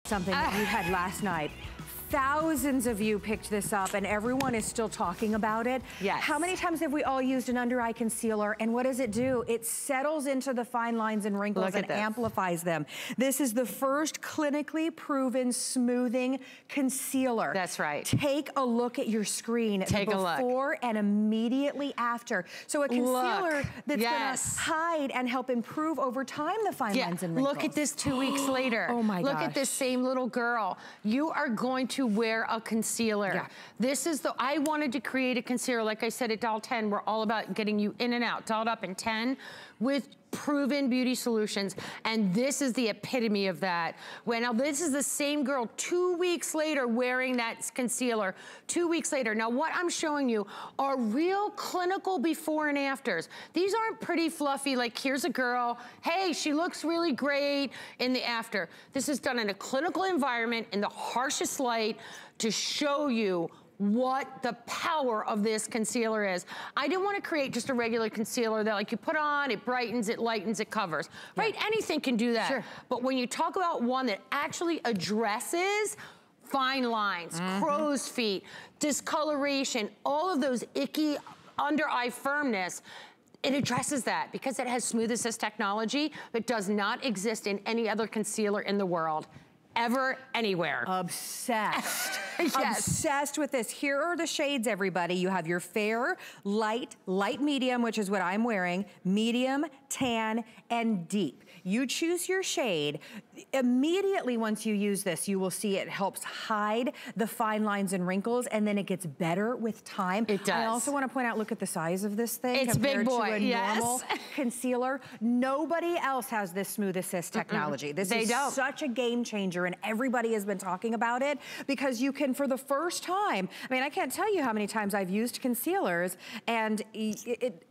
Something that you had last night. Thousands of you picked this up and everyone is still talking about it. Yes. How many times have we all used an under eye concealer, and what does it do? It settles into the fine lines and wrinkles and amplifies them. This is the first clinically proven smoothing concealer. That's right. Take a look at your screen. Take a look. Before and immediately after. So a concealer that's gonna hide and help improve over time the fine lines and wrinkles. Look at this 2 weeks later. Oh my gosh. Look at this same little girl. You are going to wear a concealer. Yeah. This is I wanted to create a concealer, like I said at Doll 10, we're all about getting you in and out, dolled up in 10 with proven beauty solutions, and this is the epitome of that. Now this is the same girl 2 weeks later wearing that concealer, 2 weeks later. Now what I'm showing you are real clinical before and afters. These aren't pretty fluffy, like here's a girl, hey, she looks really great in the after. This is done in a clinical environment in the harshest light to show you what the power of this concealer is. I didn't want to create just a regular concealer that like you put on, it brightens, it lightens, it covers, right? Anything can do that. Sure. But when you talk about one that actually addresses fine lines, crow's feet, discoloration, all of those icky under eye firmness, it addresses that because it has Smooth Assist technology that does not exist in any other concealer in the world. Ever, anywhere. Obsessed. Yes. Obsessed with this. Here are the shades, everybody. You have your fair, light, light medium, which is what I'm wearing, medium, tan, and deep. You choose your shade. Immediately once you use this, you will see it helps hide the fine lines and wrinkles, and then it gets better with time. It does. I also want to point out, look at the size of this thing. It's big boy, to a normal concealer. Nobody else has this Smooth Assist technology. This is such a game changer, and everybody has been talking about it because you can, for the first time, I mean, I can't tell you how many times I've used concealers, and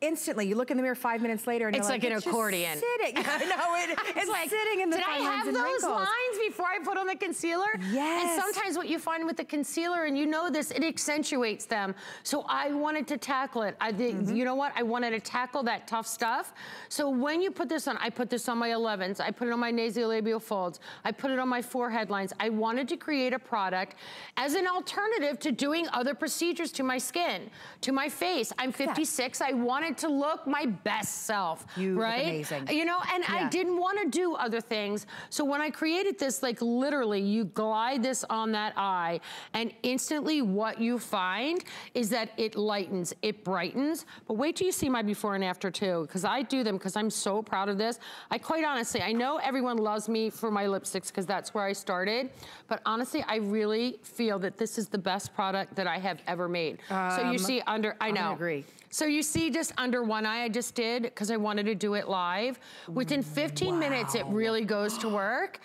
instantly, you look in the mirror 5 minutes later, and it's you're like an accordion. Sitting. I know, it's like sitting in the fine lines and wrinkles. Did I have those lines before I put on the concealer? Yes. And sometimes what you find with the concealer, and you know this, it accentuates them. So I wanted to tackle it. I think, you know what? I wanted to tackle that tough stuff. So when you put this on, I put this on my 11s, I put it on my nasolabial folds, I put it on my forehead lines. I wanted to create a product as an alternative to doing other procedures to my skin, to my face. I'm 56. I wanted to look my best self, you right? look amazing. You know, and I didn't want to do other things. So when I created this, like literally you glide this on that eye and instantly what you find is that it lightens, it brightens. But wait till you see my before and after too, because I do them because I'm so proud of this. I quite honestly, I know everyone loves me for my lipsticks because that's where I started. But honestly, I really feel that this is the best product that I have ever made. So you see under, I know. I agree. So you see just under one eye I just did, because I wanted to do it live. Within 15 minutes, it really goes to work.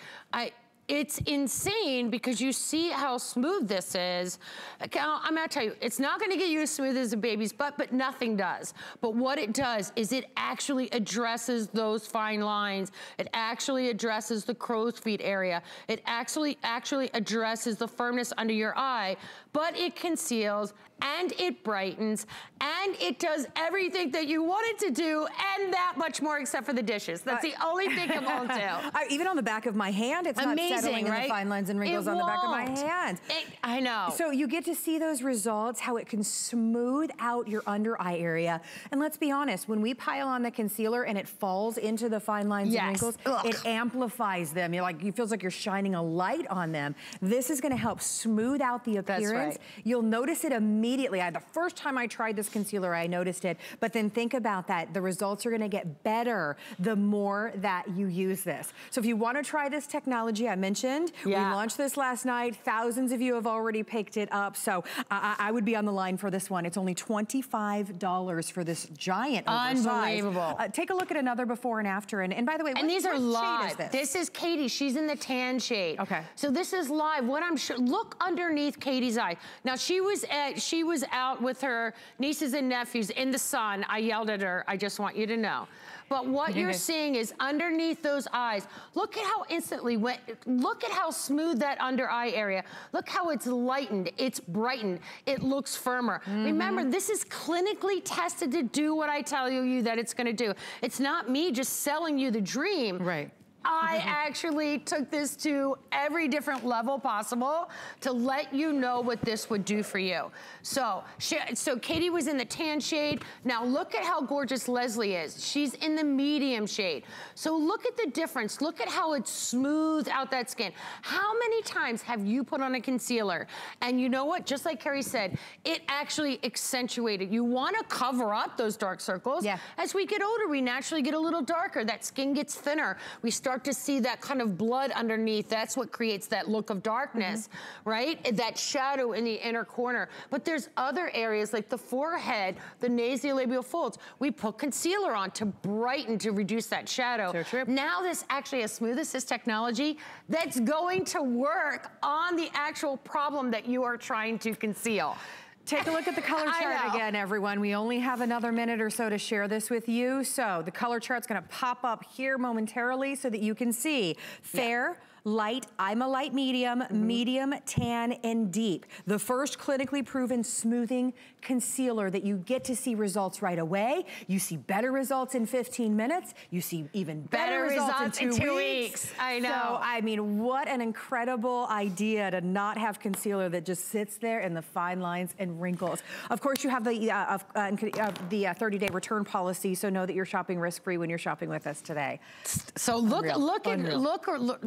It's insane because you see how smooth this is. I'm gonna tell you, it's not gonna get you as smooth as a baby's butt, but nothing does. But what it does is it actually addresses those fine lines. It actually addresses the crow's feet area. It actually addresses the firmness under your eye, but it conceals and it brightens and it does everything that you want it to do and that much more except for the dishes. That's the only thing it won't do. Even on the back of my hand, it's not settling in the fine lines and wrinkles on the back of my hand. I know. So you get to see those results, how it can smooth out your under eye area. And let's be honest, when we pile on the concealer and it falls into the fine lines and wrinkles, it amplifies them. You're like, it feels like you're shining a light on them. This is gonna help smooth out the appearance. You'll notice it immediately. The first time I tried this concealer, I noticed it, but then think about that. The results are gonna get better the more that you use this. So if you wanna try this technology I mentioned, we launched this last night. Thousands of you have already picked it up. So I would be on the line for this one. It's only $25 for this giant oversized. Unbelievable. Take a look at another before and after. And by the way, and these are live. This is Katie. She's in the tan shade. Okay. So this is live. What I'm sure, look underneath Katie's eye. Now she was out with her nieces and nephews in the sun. I yelled at her, I just want you to know. But what you're seeing is underneath those eyes, look at how instantly look at how smooth that under eye area. Look how it's lightened, it's brightened, it looks firmer. Remember, this is clinically tested to do what I tell you that it's gonna do. It's not me just selling you the dream. Right. I actually took this to every different level possible to let you know what this would do for you. So Katie was in the tan shade. Now look at how gorgeous Leslie is. She's in the medium shade. So look at the difference. Look at how it smooths out that skin. How many times have you put on a concealer and you know what, just like Carrie said, it actually accentuated. You want to cover up those dark circles. Yeah. As we get older, we naturally get a little darker. That skin gets thinner. We start to see that kind of blood underneath. That's what creates that look of darkness, right? That shadow in the inner corner. But there's other areas like the forehead, the nasolabial folds. We put concealer on to brighten, to reduce that shadow. So true. Now this actually has Smooth Assist technology that's going to work on the actual problem that you are trying to conceal. Take a look at the color chart again, everyone. We only have another minute or so to share this with you. So the color chart's gonna pop up here momentarily so that you can see fair, light, I'm a light medium, medium, tan, and deep. The first clinically proven smoothing concealer that you get to see results right away. You see better results in 15 minutes. You see even better results in 2 weeks. I know. So, I mean, what an incredible idea to not have concealer that just sits there in the fine lines and wrinkles. Of course, you have the 30-day return policy, so know that you're shopping risk-free when you're shopping with us today. So look,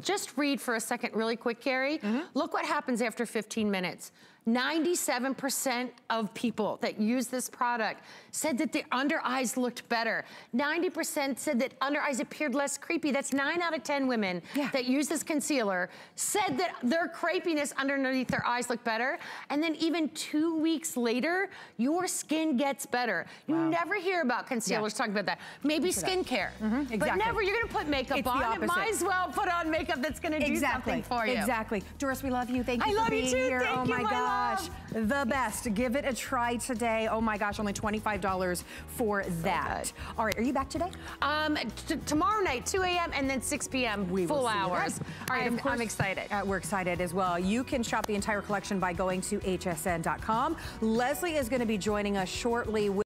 just read for a second really quick, Carrie. Look what happens after 15 minutes. 97% of people that use this product said that the under eyes looked better. 90% said that under eyes appeared less creepy. That's 9 out of 10 women that use this concealer said that their crepiness underneath their eyes looked better. And then even 2 weeks later, your skin gets better. You never hear about concealers talking about that. Maybe skincare, but never you're gonna put makeup on. It might as well put on makeup that's gonna do something for you. Exactly. Doris, we love you. Thank you for being here. Thank you, my gosh. The best. Give it a try today. Oh my gosh, only $25 for that. All right, are you back today? Tomorrow night, 2 a.m. and then 6 p.m. full hours. All right, I'm excited. We're excited as well. You can shop the entire collection by going to hsn.com. Leslie is going to be joining us shortly with